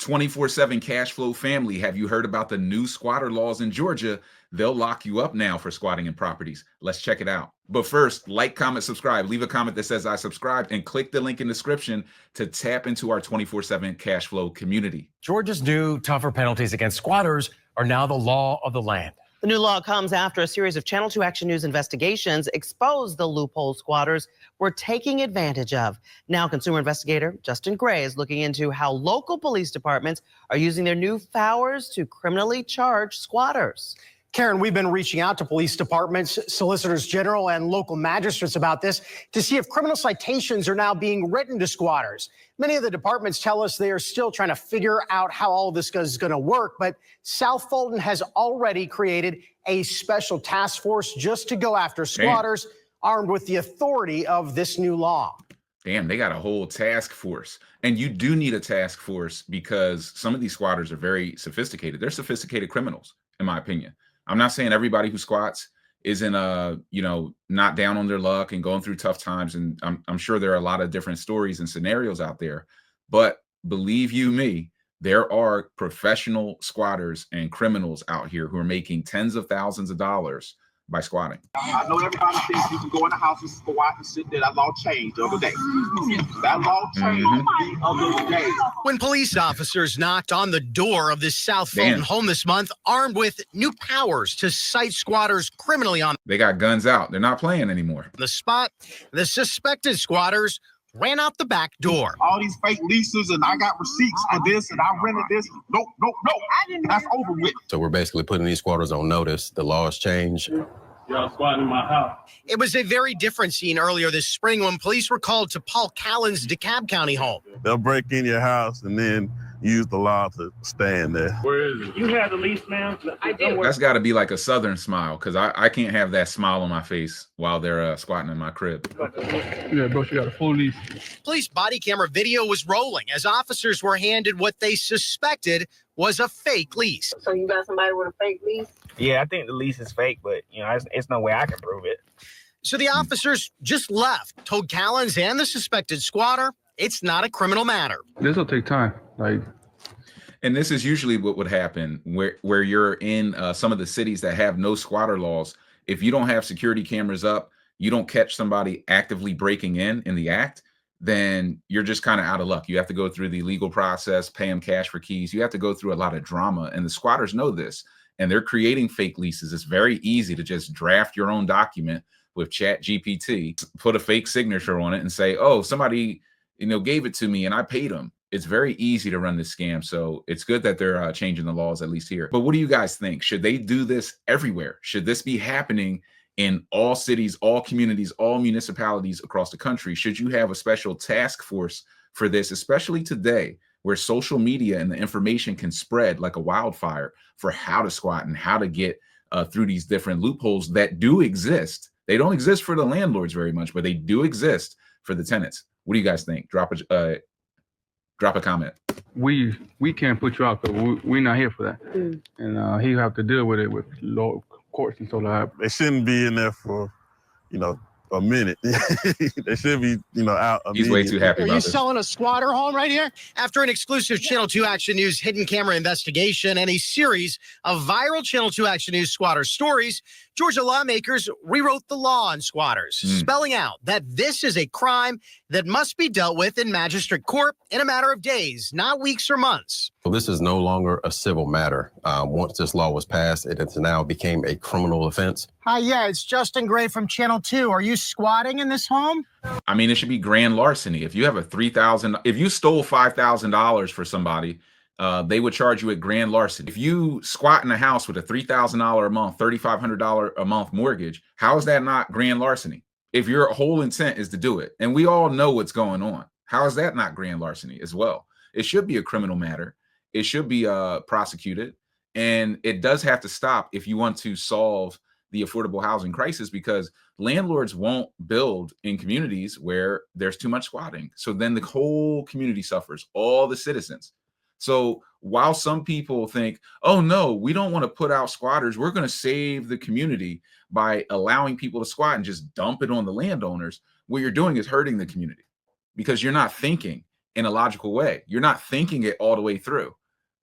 24/7 cash flow family, have you heard about the new squatter laws in Georgia? They'll lock you up now for squatting in properties. Let's check it out. But first, like, comment, subscribe. Leave a comment that says I subscribed and click the link in the description to tap into our 24/7 cash flow community. Georgia's new tougher penalties against squatters are now the law of the land. The new law comes after a series of Channel 2 Action News investigations exposed the loophole squatters were taking advantage of. Now, consumer investigator Justin Gray is looking into how local police departments are using their new powers to criminally charge squatters. Karen, we've been reaching out to police departments, solicitors general, and local magistrates about this to see if criminal citations are now being written to squatters. Many of the departments tell us they are still trying to figure out how all of this is going to work, but South Fulton has already created a special task force just to go after squatters armed with the authority of this new law. Damn, they got a whole task force. And you do need a task force because some of these squatters are very sophisticated. They're sophisticated criminals, in my opinion. I'm not saying everybody who squats isn't not down on their luck and going through tough times. And I'm sure there are a lot of different stories and scenarios out there. But believe you me, there are professional squatters and criminals out here who are making tens of thousands of dollars by squatting. I know everybody thinks you can go in the house and squat and sit there. That law changed the other day. That law changed the other day. When police officers knocked on the door of this South Fulton home this month, armed with new powers to cite squatters criminally on They got guns out. They're not playing anymore. the spot, the suspected squatters ran out the back door. All these fake leases and I got receipts for this and I rented this. No. That's over with. So we're basically putting these squatters on notice. The laws change. Y'all squatting in my house. It was a very different scene earlier this spring when police were called to Paul Callan's DeKalb County home. They'll break in your house and then use the law to stay in there. Where is it? You have the lease, man? I do. That's got to be like a Southern smile because I can't have that smile on my face while they're squatting in my crib. Yeah, bro, you got a full lease. Police body camera video was rolling as officers were handed what they suspected was a fake lease. So you got somebody with a fake lease? Yeah, I think the lease is fake, but it's no way I can prove it. So the officers just left, told Callens and the suspected squatter it's not a criminal matter. This will take time. And this is usually what would happen where you're in some of the cities that have no squatter laws. If you don't have security cameras up, you don't catch somebody actively breaking in the act, then you're just kind of out of luck. You have to go through the legal process, pay them cash for keys. You have to go through a lot of drama, and the squatters know this, and they're creating fake leases. It's very easy to just draft your own document with ChatGPT, put a fake signature on it and say, oh, somebody gave it to me and I paid them. It's very easy to run this scam. So it's good that they're changing the laws, at least here. But what do you guys think? Should they do this everywhere? Should this be happening in all cities, all communities, all municipalities across the country? Should you have a special task force for this, especially today where social media and the information can spread like a wildfire for how to squat and how to get through these different loopholes that do exist? They don't exist for the landlords very much, but they do exist for the tenants. What do you guys think? Drop a comment. We can't put you out because we're not here for that. And he have to deal with it with law courts and so on. They shouldn't be in there for, a minute. They should be, out. He's way too happy about this. Are you selling a squatter home right here? After an exclusive Channel 2 Action News hidden camera investigation and a series of viral Channel 2 Action News squatter stories, Georgia lawmakers rewrote the law on squatters, spelling out that this is a crime that must be dealt with in magistrate court in a matter of days, not weeks or months. So this is no longer a civil matter. Once this law was passed, it has now became a criminal offense. Hi, it's Justin Gray from Channel 2. Are you squatting in this home? I mean, it should be grand larceny. If you have if you stole $5,000 for somebody, they would charge you at grand larceny. If you squat in a house with a $3,000 a month, $3,500 a month mortgage, how is that not grand larceny? If your whole intent is to do it, and we all know what's going on, how is that not grand larceny as well? It should be a criminal matter. It should be prosecuted, and it does have to stop if you want to solve the affordable housing crisis, because landlords won't build in communities where there's too much squatting. So then the whole community suffers, all the citizens. So while some people think, oh no, we don't want to put out squatters, we're going to save the community by allowing people to squat and just dump it on the landowners, what you're doing is hurting the community because you're not thinking in a logical way. You're not thinking it all the way through.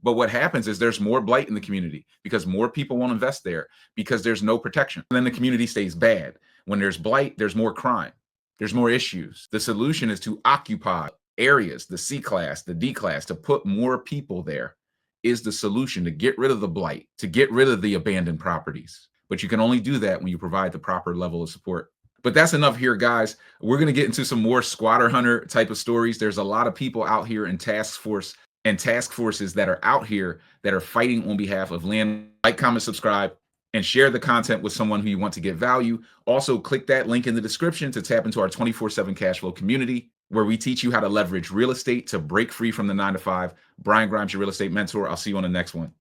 But what happens is there's more blight in the community because more people won't invest there because there's no protection. And then the community stays bad. When there's blight, there's more crime. There's more issues. The solution is to occupy areas, the C class, the D class, to put more people there is the solution to get rid of the blight, to get rid of the abandoned properties. But you can only do that when you provide the proper level of support. But that's enough here, guys. We're going to get into some more squatter hunter type of stories. There's a lot of people out here in task force and task forces that are out here that are fighting on behalf of land. Like, comment, subscribe, and share the content with someone who you want to get value. Also, click that link in the description to tap into our 24/7 cash flow community, where we teach you how to leverage real estate to break free from the 9 to 5. Brian Grimes, your real estate mentor. I'll see you on the next one.